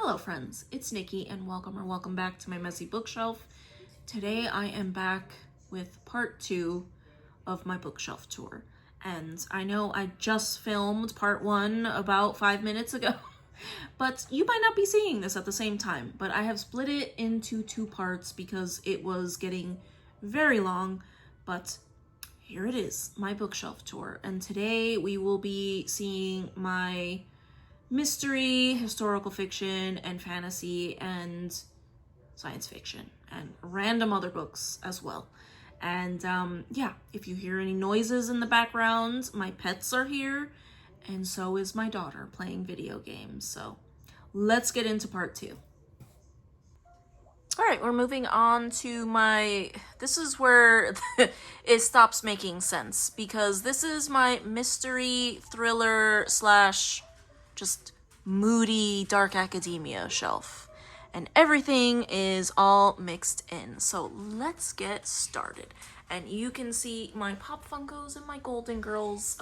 Hello friends, it's Nikki and welcome back to my messy bookshelf. Today I am back with part 2 of my bookshelf tour. And I know I just filmed part 1 about 5 minutes ago, but you might not be seeing this at the same time. But I have split it into 2 parts because it was getting very long, but here it is, my bookshelf tour. And today we will be seeing my mystery, historical fiction, and fantasy, and science fiction, and random other books as well. And yeah, if you hear any noises in the background, my pets are here, and so is my daughter playing video games. So let's get into part 2. All right, we're moving on to this is where it stops making sense, because this is my mystery, thriller, slash just moody dark academia shelf, and everything is all mixed in. So let's get started. And you can see my Pop Funkos and my Golden Girls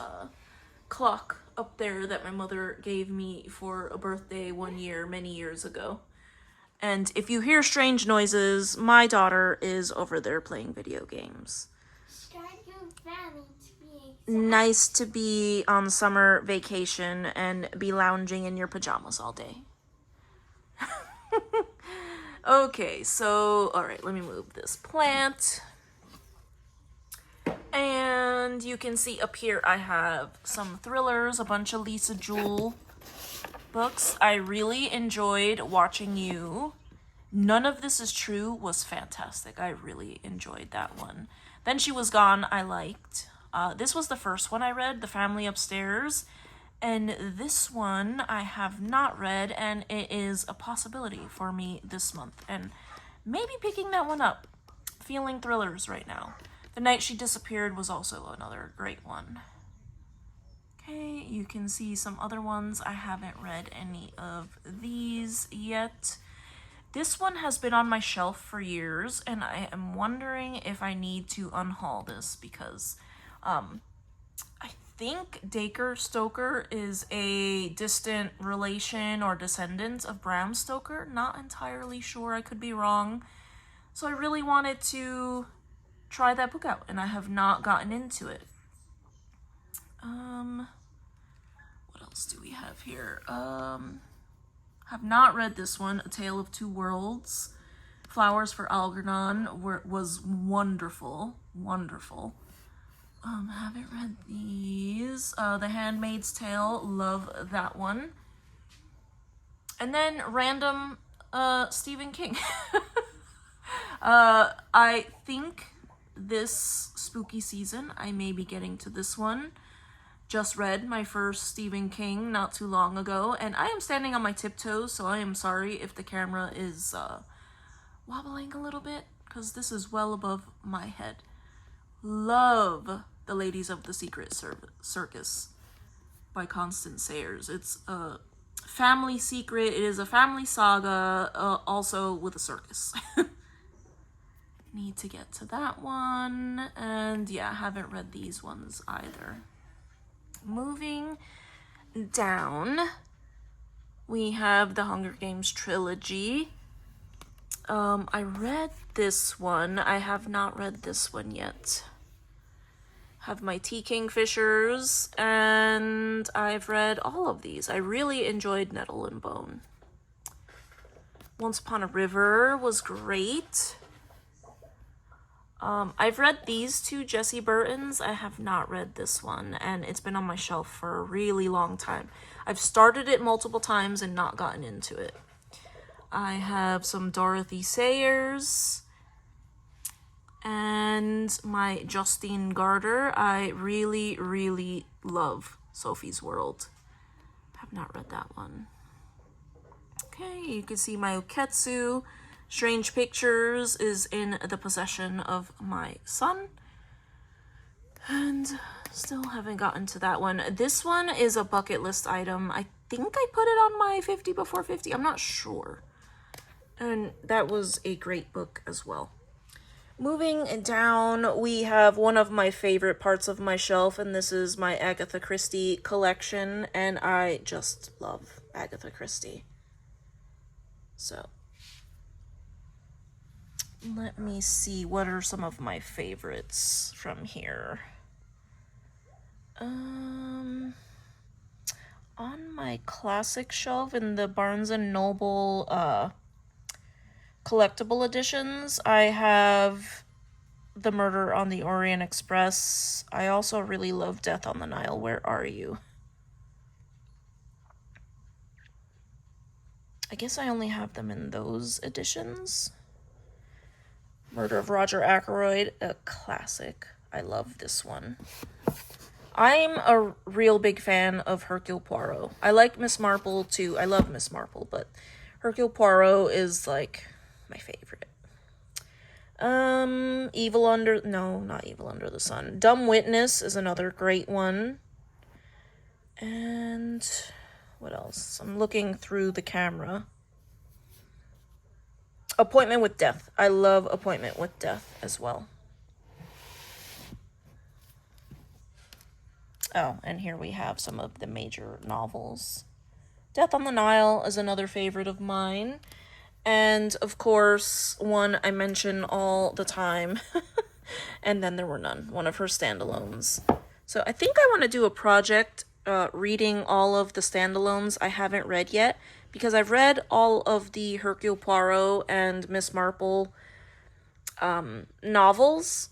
clock up there that my mother gave me for a birthday one year many years ago. And if you hear strange noises, my daughter is over there playing video games. Nice to be on summer vacation and be lounging in your pajamas all day. Okay, so, all right, let me move this plant. And you can see up here I have some thrillers, a bunch of Lisa Jewell books. I really enjoyed Watching You. None of This Is True was fantastic. I really enjoyed that one. Then She Was Gone, I liked. This was the first one I read, The Family Upstairs, and this one I have not read, and it is a possibility for me this month, and maybe picking that one up. Feeling thrillers right now. The Night She Disappeared was also another great one. Okay, you can see some other ones. I haven't read any of these yet. This one has been on my shelf for years, and I am wondering if I need to unhaul this, because I think Dacre Stoker is a distant relation or descendant of Bram Stoker. Not entirely sure, I could be wrong. So I really wanted to try that book out, and I have not gotten into it. What else do we have here? Have not read this one, A Tale of Two Worlds. Flowers for Algernon was wonderful, wonderful. Haven't read these. The Handmaid's Tale, love that one. And then random Stephen King. I think this spooky season I may be getting to this one. Just read my first Stephen King not too long ago, and I am standing on my tiptoes, so I am sorry if the camera is wobbling a little bit, because this is well above my head. Love The Ladies of the Secret Circus by Constance Sayers. It's a family secret. It is a family saga, also with a circus. Need to get to that one. And yeah, I haven't read these ones either. Moving down, we have the Hunger Games trilogy. I read this one. I have not read this one yet. Have my Tea Kingfishers, and I've read all of these. I really enjoyed Nettle and Bone. Once Upon a River was great. I've read these 2 Jessie Burtons. I have not read this one, and it's been on my shelf for a really long time. I've started it multiple times and not gotten into it. I have some Dorothy Sayers and my Justine Garter. I really, really love Sophie's World. I have not read that one. Okay, you can see my Oketsu. Strange Pictures is in the possession of my son. And still haven't gotten to that one. This one is a bucket list item. I think I put it on my 50 before 50. I'm not sure. And that was a great book as well. Moving down, we have one of my favorite parts of my shelf, and this is my Agatha Christie collection, and I just love Agatha Christie. So let me see, what are some of my favorites from here? On my classic shelf in the Barnes & Noble collectible editions, I have The Murder on the Orient Express. I also really love Death on the Nile. Where Are You? I guess I only have them in those editions. Murder of Roger Ackroyd, a classic. I love this one. I'm a real big fan of Hercule Poirot. I like Miss Marple too. I love Miss Marple, but Hercule Poirot is like my favorite. Not Evil Under the Sun. Dumb Witness is another great one. And what else? I'm looking through the camera. Appointment with Death. I love Appointment with Death as well. Oh, and here we have some of the major novels. Death on the Nile is another favorite of mine. And, of course, one I mention all the time. And Then There Were None. One of her standalones. So I think I want to do a project reading all of the standalones I haven't read yet. Because I've read all of the Hercule Poirot and Miss Marple novels.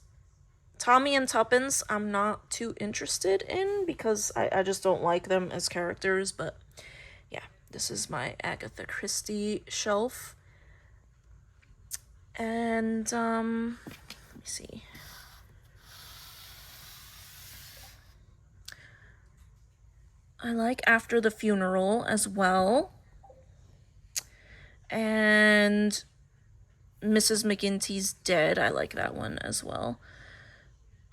Tommy and Tuppence I'm not too interested in because I just don't like them as characters. But yeah, this is my Agatha Christie shelf. And let me see. I like After the Funeral as well. And Mrs. McGinty's Dead. I like that one as well.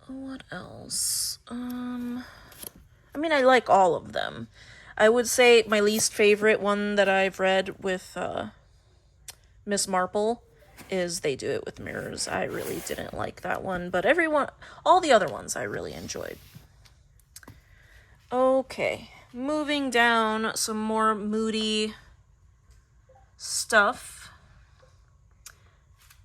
What else? I mean, I like all of them. I would say my least favorite one that I've read with Miss Marple is They Do It with Mirrors. I really didn't like that one, but all the other ones I really enjoyed. Okay, moving down, some more moody stuff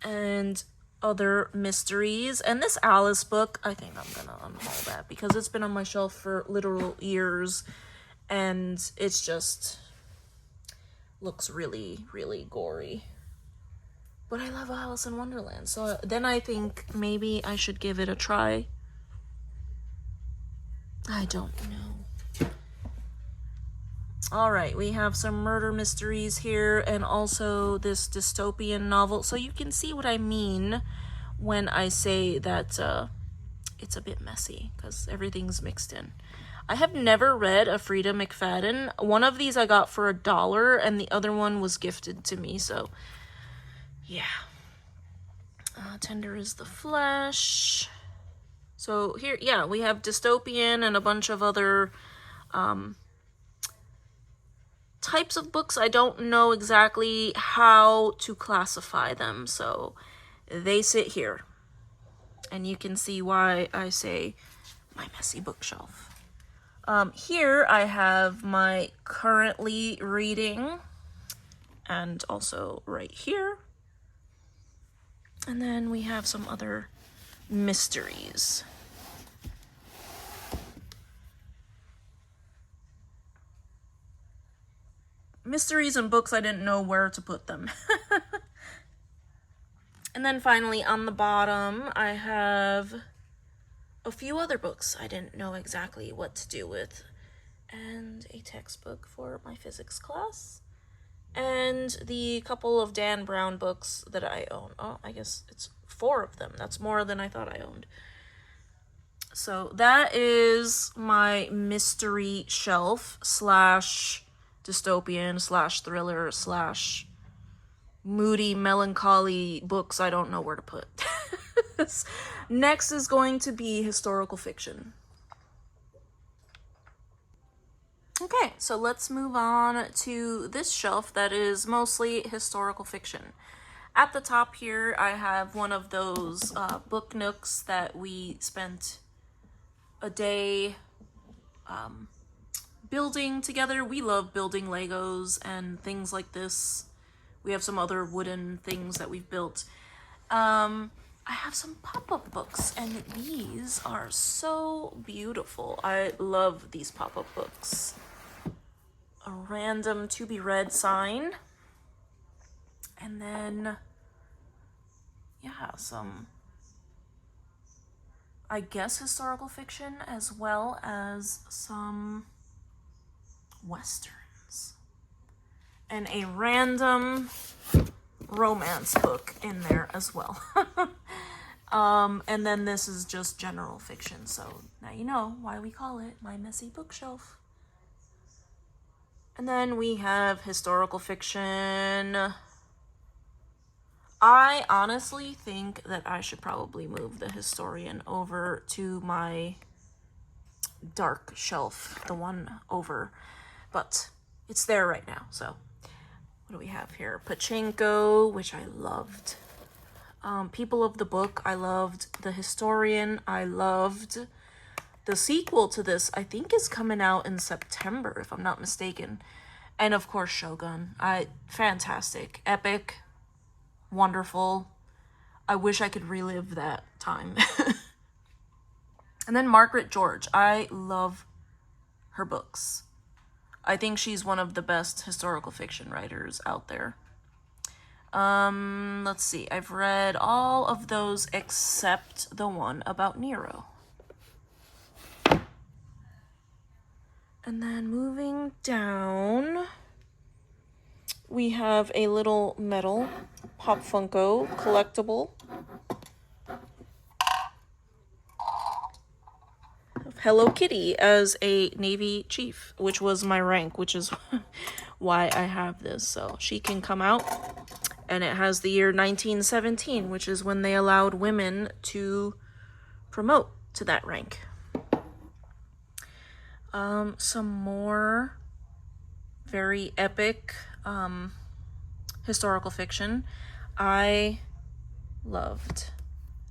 and other mysteries. And this Alice book, I think I'm gonna unhaul that because it's been on my shelf for literal years and it's just looks really, really gory. But I love Alice in Wonderland, so then I think maybe I should give it a try. I don't know. Alright, we have some murder mysteries here and also this dystopian novel. So you can see what I mean when I say that it's a bit messy because everything's mixed in. I have never read a Frida McFadden. One of these I got for $1 and the other one was gifted to me, so yeah. Tender is the Flesh. So here, yeah, we have dystopian and a bunch of other types of books. I don't know exactly how to classify them, so they sit here. And you can see why I say my messy bookshelf. Here I have my currently reading, and also right here. And then we have some other mysteries. Mysteries and books I didn't know where to put them. And then finally on the bottom I have a few other books I didn't know exactly what to do with. And a textbook for my physics class. And the couple of Dan Brown books that I own. Oh, I guess it's 4 of them. That's more than I thought I owned. So that is my mystery shelf / dystopian / thriller / moody, melancholy books I don't know where to put. Next is going to be historical fiction. Okay, so let's move on to this shelf that is mostly historical fiction. At the top here, I have one of those book nooks that we spent a day building together. We love building Legos and things like this We have some other wooden things that we've built. I have some pop-up books, and these are so beautiful. I love these pop-up books. A random to be read sign. And then, yeah, some, I guess, historical fiction as well as some westerns. And a random romance book in there as well. And then this is just general fiction, so now you know why we call it my messy bookshelf. And then we have historical fiction. I honestly think that I should probably move the historian over to my dark shelf, the one over, but it's there right now. So what do we have here? Pachinko, which I loved. People of the Book, I loved. The Historian, I loved. The sequel to this, I think, is coming out in September, if I'm not mistaken. And of course, Shogun. Fantastic. Epic. Wonderful. I wish I could relive that time. And then Margaret George. I love her books. I think she's one of the best historical fiction writers out there. Let's see. I've read all of those except the one about Nero. And then moving down, we have a little metal Pop Funko collectible of Hello Kitty as a Navy chief, which was my rank, which is why I have this. So she can come out, and it has the year 1917, which is when they allowed women to promote to that rank. Some more very epic historical fiction. I loved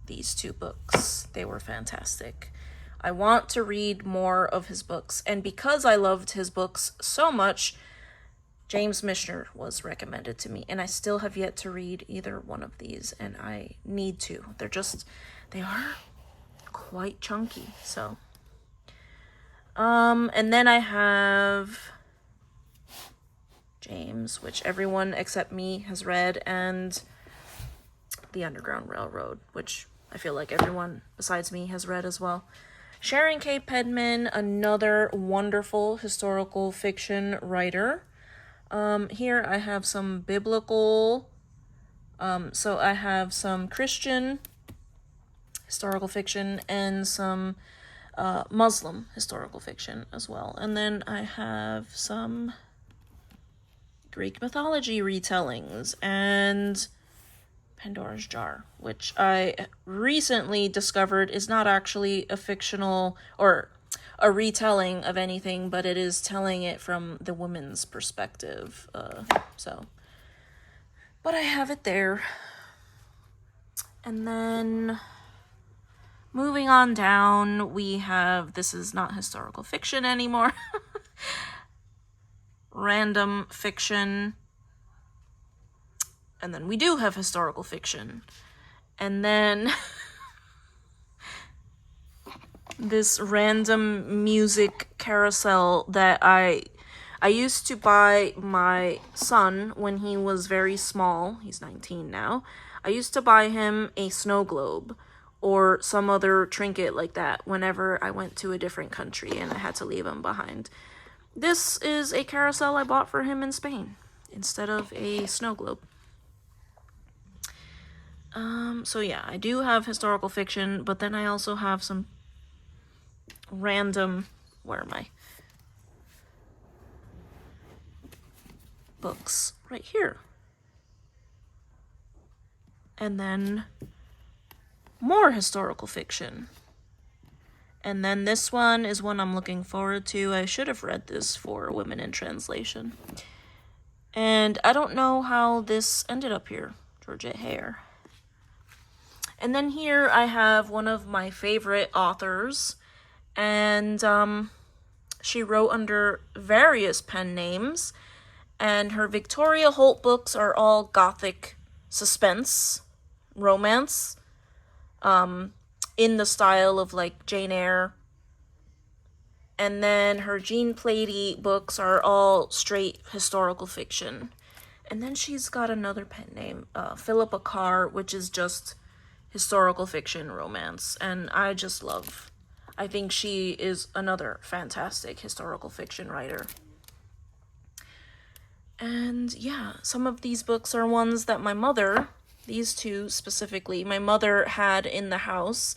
these two books. They were fantastic. I want to read more of his books, and because I loved his books so much, James Michener was recommended to me, and I still have yet to read either one of these, and I need to. They are quite chunky, so. And then I have James, which everyone except me has read, and The Underground Railroad, which I feel like everyone besides me has read as well. Sharon K. Pedman, another wonderful historical fiction writer. Here I have some biblical, so I have some Christian historical fiction and some Muslim historical fiction as well. And then I have some Greek mythology retellings and Pandora's Jar, which I recently discovered is not actually a fictional or a retelling of anything, but it is telling it from the woman's perspective. But I have it there. And then moving on down, we have, this is not historical fiction anymore, random fiction. And then we do have historical fiction. And then this random music carousel that I used to buy my son when he was very small. He's 19 now. I used to buy him a snow globe or some other trinket like that whenever I went to a different country and I had to leave him behind. This is a carousel I bought for him in Spain instead of a snow globe. So yeah, I do have historical fiction, but then I also have some random, where am I? Books right here. And then more historical fiction. And then this one is one I'm looking forward to. I should have read this for Women in Translation. And I don't know how this ended up here. Georgette Hare. And then here I have one of my favorite authors. And she wrote under various pen names. And her Victoria Holt books are all gothic suspense, romance, in the style of like Jane Eyre. And then her Jean Plady books are all straight historical fiction. And then she's got another pen name, Philippa Carr, which is just historical fiction romance. And I just love, I think she is another fantastic historical fiction writer. And yeah, some of these books are ones that my mother, these two specifically, my mother had in the house,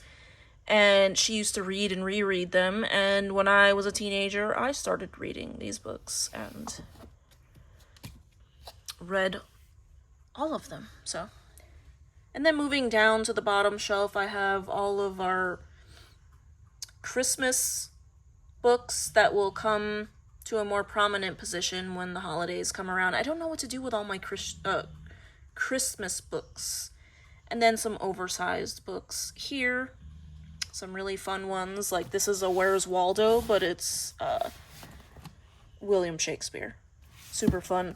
and she used to read and reread them. And when I was a teenager, I started reading these books and read all of them. So, and then moving down to the bottom shelf, I have all of our Christmas books that will come to a more prominent position when the holidays come around. I don't know what to do with all my Christmas books. And then some oversized books here. Some really fun ones. Like this is a Where's Waldo, but it's William Shakespeare. Super fun.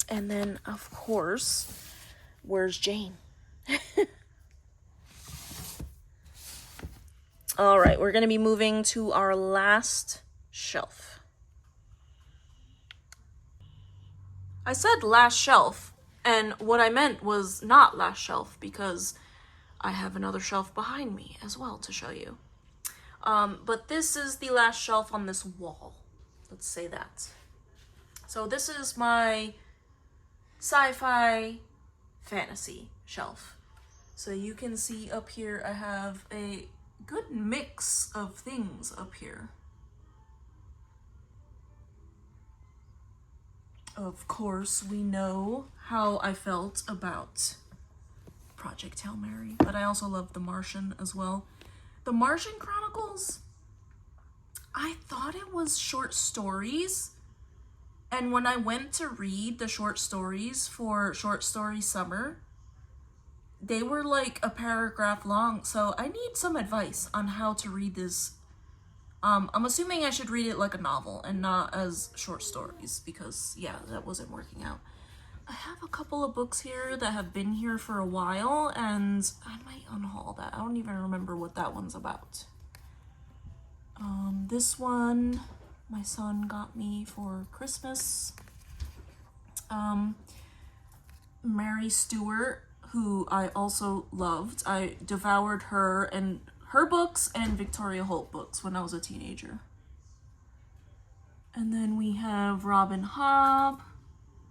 And then, of course, Where's Jane? All right, we're going to be moving to our last shelf. I said last shelf, and what I meant was not last shelf, because I have another shelf behind me as well to show you. But this is the last shelf on this wall. Let's say that. So this is my sci-fi fantasy shelf. So you can see up here I have a good mix of things up here. Of course, we know how I felt about Project Hail Mary, but I also love The Martian as well. The Martian Chronicles, I thought it was short stories, and when I went to read the short stories for Short Story Summer, they were like a paragraph long, so I need some advice on how to read this. I'm assuming I should read it like a novel and not as short stories, because yeah, that wasn't working out. I have a couple of books here that have been here for a while, and I might unhaul that. I don't even remember what that one's about. This one, my son got me for Christmas. Mary Stewart, who I also loved. I devoured her and her books and Victoria Holt books when I was a teenager. And then we have Robin Hobb.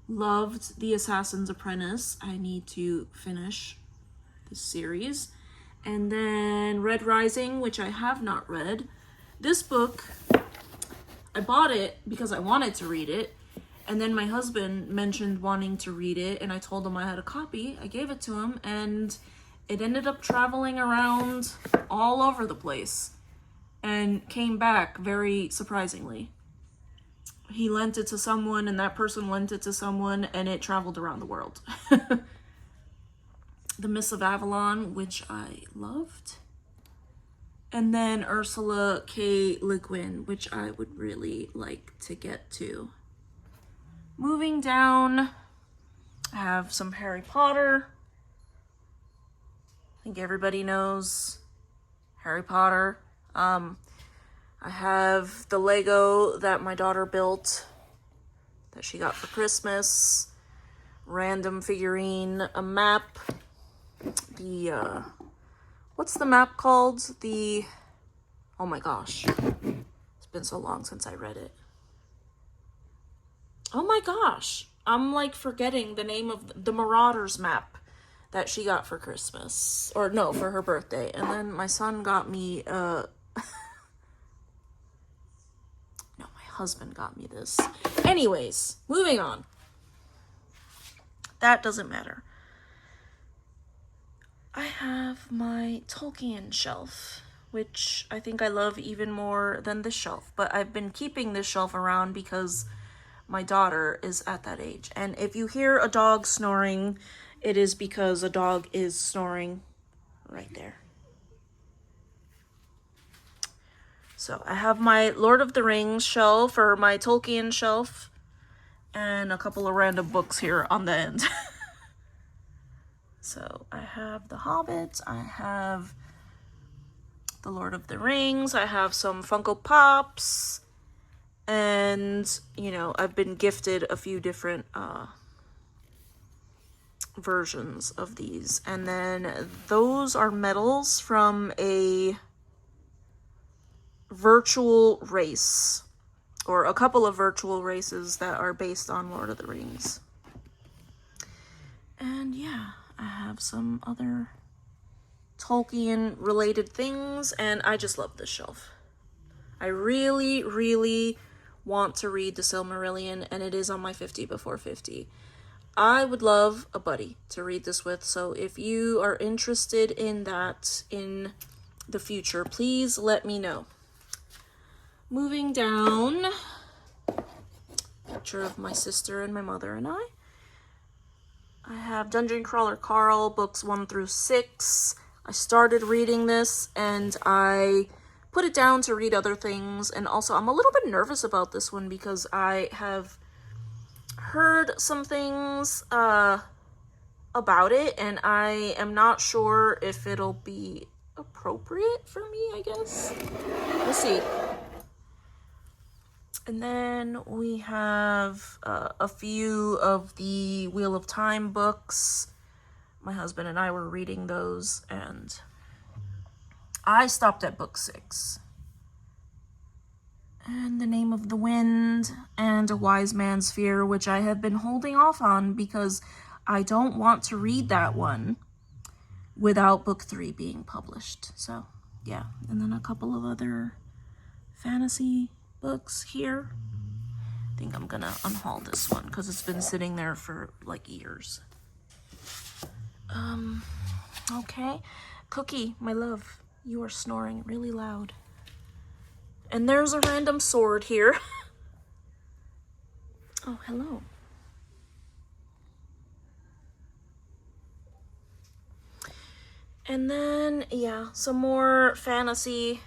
Loved The Assassin's Apprentice. I need to finish this series. And then Red Rising, which I have not read. This book, I bought it because I wanted to read it. And then my husband mentioned wanting to read it, and I told him I had a copy. I gave it to him, and it ended up traveling around all over the place and came back very surprisingly. He lent it to someone, and that person lent it to someone, and it traveled around the world. The Miss of Avalon, which I loved. And then Ursula K. Le Guin, which I would really like to get to. Moving down, I have some Harry Potter. I think everybody knows Harry Potter. I have the Lego that my daughter built that she got for Christmas. Random figurine, a map. The, what's the map called? Oh my gosh. It's been so long since I read it. Oh my gosh. I'm like forgetting the name of the Marauders map that she got for Christmas. Or no, for her birthday. And then my son got me, no, my husband got me this. Anyways, moving on. That doesn't matter. I have my Tolkien shelf, which I think I love even more than this shelf. But I've been keeping this shelf around because my daughter is at that age. And if you hear a dog snoring, it is because a dog is snoring right there. So I have my Lord of the Rings shelf, or my Tolkien shelf. and a couple of random books here on the end. So I have The Hobbit, I have The Lord of the Rings, I have some Funko Pops, and, you know, I've been gifted a few different versions of these. And then those are medals from a virtual race, or a couple of virtual races that are based on Lord of the Rings. And yeah, I have some other Tolkien related things, and I just love this shelf. I really, really want to read The Silmarillion, and it is on my 50 before 50. I would love a buddy to read this with, so if you are interested in that in the future, please let me know. Moving down, picture of my sister and my mother and I. I have Dungeon Crawler Carl, books 1 through 6. I started reading this and I put it down to read other things, and also I'm a little bit nervous about this one because I have heard some things about it, and I am not sure if it'll be appropriate for me, I guess. We'll see. And then we have a few of the Wheel of Time books. My husband and I were reading those, and I stopped at book 6. And The Name of the Wind, and A Wise Man's Fear, which I have been holding off on because I don't want to read that one without book 3 being published. So, yeah. And then a couple of other fantasy books here. I think I'm gonna unhaul this one because it's been sitting there for like years. Okay. Cookie, my love, you are snoring really loud. And there's a random sword here. Oh, hello. And then, yeah, some more fantasy.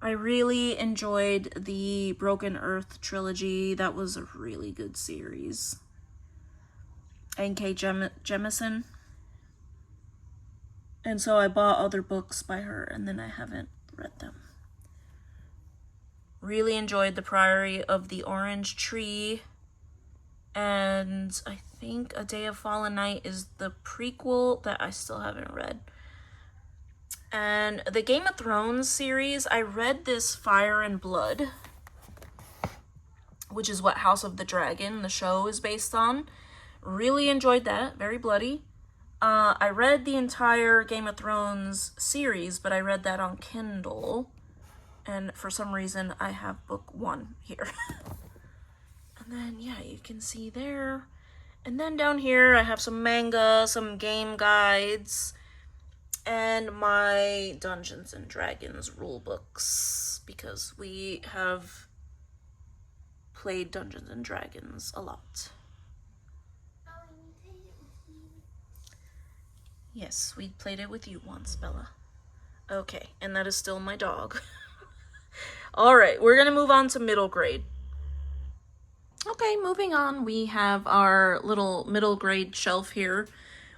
I really enjoyed the Broken Earth trilogy. That was a really good series. N.K. Jemisin. And so I bought other books by her, and then I haven't read them. Really enjoyed The Priory of the Orange Tree. And I think A Day of Fallen Night is the prequel that I still haven't read. And the Game of Thrones series, I read this Fire and Blood, which is what House of the Dragon, the show, is based on. Really enjoyed that. Very bloody. I read the entire Game of Thrones series, but I read that on Kindle. And for some reason, I have book 1 here. And then, yeah, you can see there. And then down here, I have some manga, some game guides, and my Dungeons and Dragons rule books, because we have played Dungeons and Dragons a lot. Yes, we played it with you once, Bella. Okay, and that is still my dog. All right, we're gonna move on to middle grade. Okay, moving on, we have our little middle grade shelf here.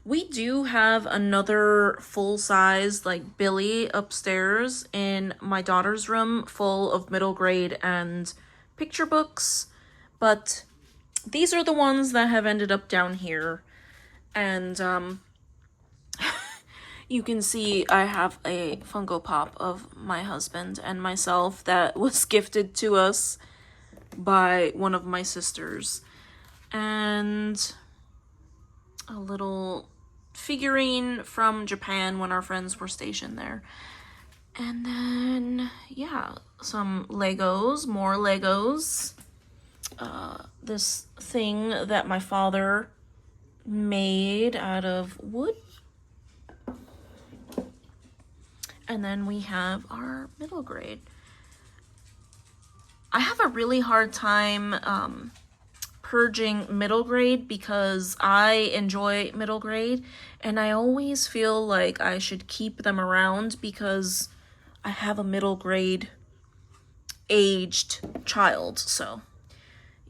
We do have another full-size, like, Billy upstairs in my daughter's room, full of middle grade and picture books, but these are the ones that have ended up down here. And you can see I have a Funko Pop of my husband and myself that was gifted to us by one of my sisters, and a little figurine from Japan when our friends were stationed there. And then, yeah, some Legos, more Legos. This thing that my father made out of wood. And then we have our middle grade. I have a really hard time purging middle grade because I enjoy middle grade, and I always feel like I should keep them around because I have a middle grade aged child. So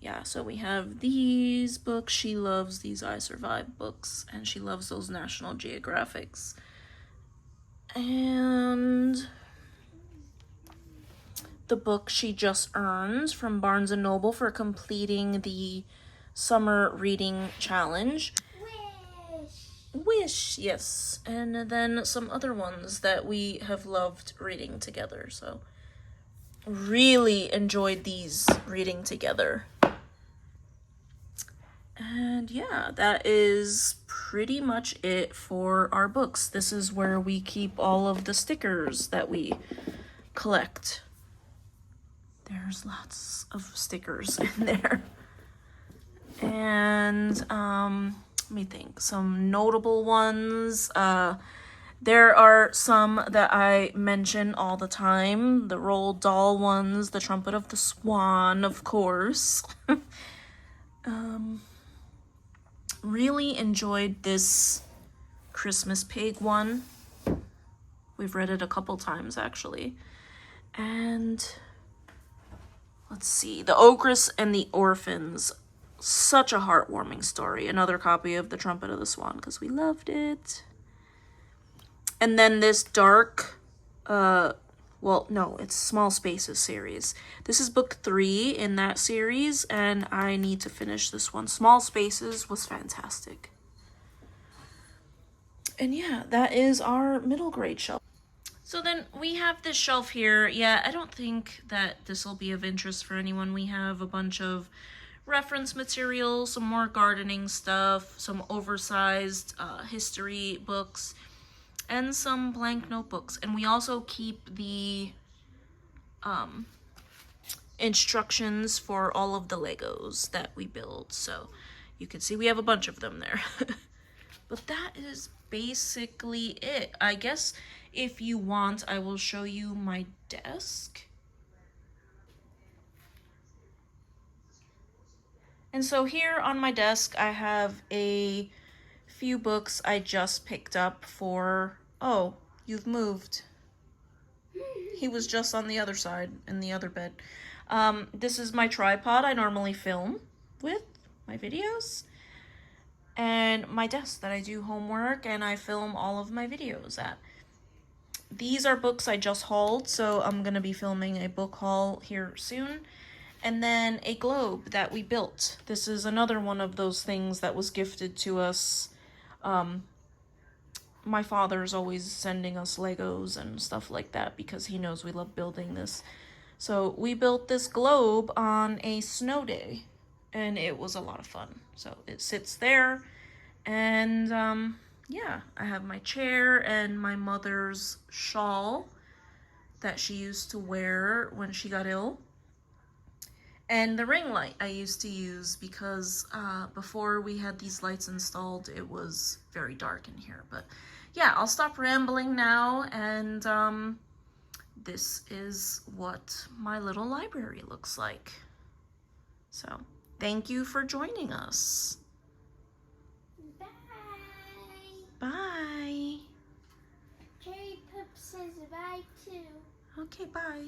yeah, so we have these books. She loves these I Survived books, and she loves those National Geographics. And the book she just earned from Barnes & Noble for completing the summer reading challenge. Wish, yes. And then some other ones that we have loved reading together. So really enjoyed these reading together. And yeah, that is pretty much it for our books. This is where we keep all of the stickers that we collect. There's lots of stickers in there. And let me think, some notable ones. There are some that I mention all the time. The Roald Dahl ones, the Trumpet of the Swan, of course. Really enjoyed this Christmas Pig one. We've read it a couple times, actually. And let's see, The Ogress and the Orphans. Such a heartwarming story. Another copy of The Trumpet of the Swan, because we loved it. And then this dark, well, no, it's Small Spaces series. This is book 3 in that series, and I need to finish this one. Small Spaces was fantastic. And yeah, that is our middle grade shelf. So then we have this shelf here. Yeah, I don't think that this will be of interest for anyone. We have a bunch of reference material, some more gardening stuff, some oversized history books, and some blank notebooks. And we also keep the instructions for all of the Legos that we build. So you can see we have a bunch of them there. But that is basically it. I guess if you want, I will show you my desk. And so here on my desk, I have a few books I just picked up for... Oh, you've moved. He was just on the other side in the other bed. This is my tripod I normally film with my videos. And my desk that I do homework and I film all of my videos at. These are books I just hauled, so I'm going to be filming a book haul here soon. And then a globe that we built. This is another one of those things that was gifted to us. My father's always sending us Legos and stuff like that because he knows we love building this. So we built this globe on a snow day, and it was a lot of fun. So it sits there, and yeah, I have my chair and my mother's shawl that she used to wear when she got ill. And the ring light I used to use because before we had these lights installed, it was very dark in here. But yeah, I'll stop rambling now, and this is what my little library looks like. So thank you for joining us. Bye. Bye. Cherry Poop says bye too. Okay, bye.